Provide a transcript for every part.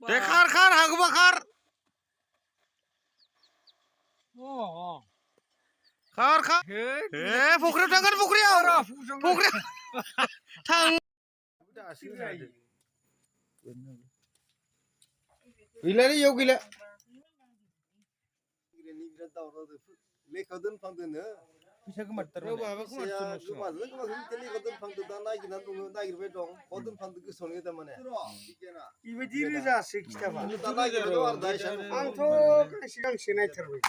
दे खार हागोबा खार ए फुख्रियाव थांगोन फुख्रियाव थां गैलालै इयाव गैला लेखा दोनफ्लांदोनो फैसा गोमादों गोमादों लेखा दोनफ्लांदो दा नागिरनानै दङ नागिरबाय दं ह दोनफ्लांदो गोसोआवनो गैया थारमाने बेबायदि रोजासो खिथाबा आंथ' गांसे नायथारबाय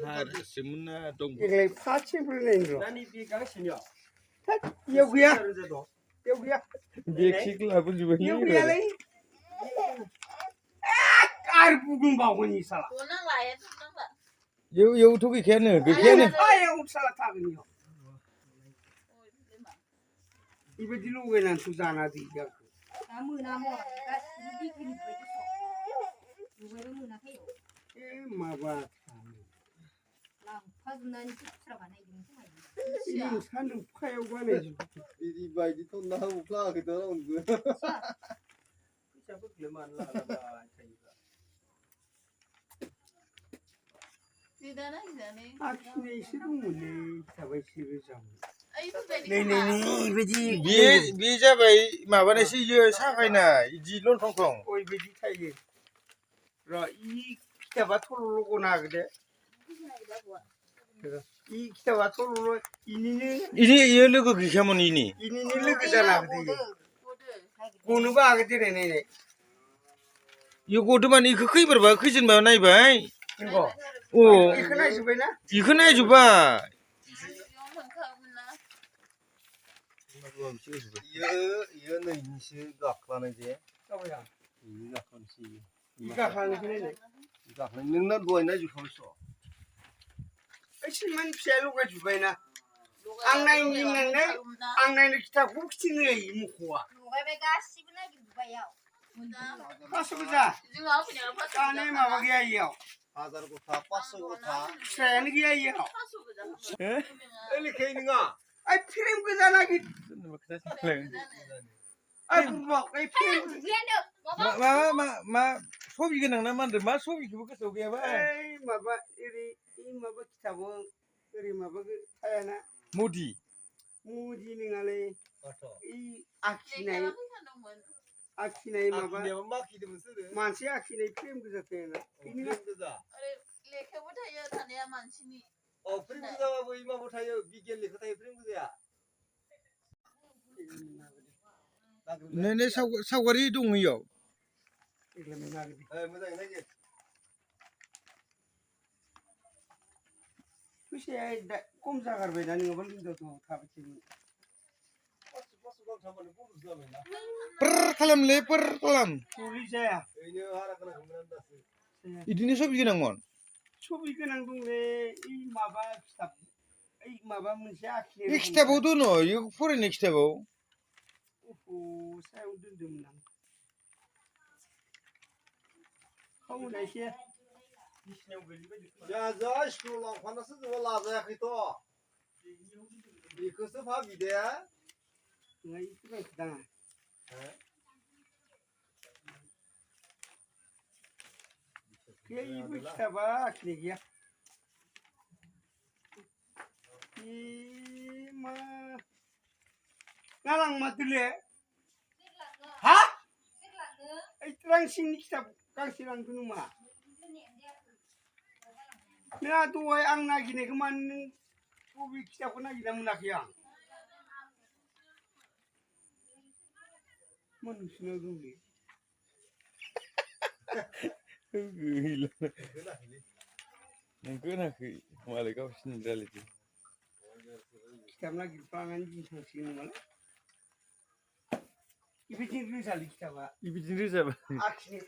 हारसिमोनना दं देग्लाय फार्स्ट सेम्पोल नायनो र' इयाव गैया इयाव गैया बेगसिक लाबोजोबबाय इयाव गैयालै आरो बुंबावगोन इ साला इयावथ' गैखायानो आयाव साला थागोन इयाव बेबायदि लगायनानैथ' जाना दै जाखो ए माबा सान्दुं अखायाव बानायजोबो बिदिबायदिथ' ना उफ्लाङाखै दा रावनोबो फैसाफोरखौलाय मानो लालाबाय थायोब्ला आखिनाय एसे दंमोनलै खिथाबा एसे रोजामोन बे जाबाय माबानायसो इयो सागायनाय इदि लंथं ओरैबायदि थायो र' इ खिथाबा थल'ल' गनो हागो दे इ खिथाबा थल'ल' इयो लोगो गैखायामोन इनिनो लोगो जानो हागो दे गनोबो हागो देनाय नायनाय इयो गदो माने इखो खैबारबा खैजोनबा नायबाय नंगौ अ इखो नायजोब्बायना इखो नायजोब्बाय इयो नैनिसो गाख्लानाय जे गाख्लानाय नोंना दहाय नायजोबखाबायस' ओइ सिमान फिसाया लगायजोब्बायना आं नायनो खिथाबखौ खिथिनो मख'आ पास्स' गोजा दानि माबा गैया इयाव 1000 गथा 500 गथा फिसायानो गैया इयाव लेखाय नोङा ओइ फ्रेम गोजा नागिर ओइ बुरबाव ओइ फ्रेम मा सबि गोनां ना मा होनदों मा सबिखौबो गोसोआव गैयाबा ओइ माबा ओरै माबा खिथाबाव ओरै माबा थायाना मदि नङालै ओइ आखिनाय माबा मानसि आखिनाय फ्रेम गोजा थायाना लेखायावबो थायो थानाया मानसिनि फ्रेम गोजाबाबो माबा थायो बिगियान लेखा थायो फ्रेम गोजाया नै सावगारि दङ इयाव मोजाङै नायदो फैसाया खम जागारबाय दा नङाबा लिंगावथ' थाबाय थायोमोन खालामलै खालाम सल्लिस जाया इदिनो सबि गोनांमोन सबि गोनां दंलै ओइ माबा खिथाब ओइ माबा मोनसे आखिनाय बे खिथाबाव दङ इयो फरायनाय खिथाबाव सायाव दोनदोंमोन आं खावनायसै बिसिनायाव गोलैबाय जा स्कुलाव लांफानासो जोङो लाजायाखैथ' बेखौसो भाबि दे बेबो खिथाबा आखिनाय गैया मा नालां माथोले हा ओइ रांसिंनि खिथाब गांसे लांदों नामा नोंहा दहाय आं नागिरनायखौ मानो नों बबे खिथाबखौ नागिरना मोनाखै आं मा नोंसिनाव दंलै गोनाखै मालाय गावसिनि रायलायदों खिथाब नागिरफ्लांनानै दिन थांसिगोन नङालै बेबायदिनो रोजालै खिथाबा बिदिनो रोजाबा आखिनाय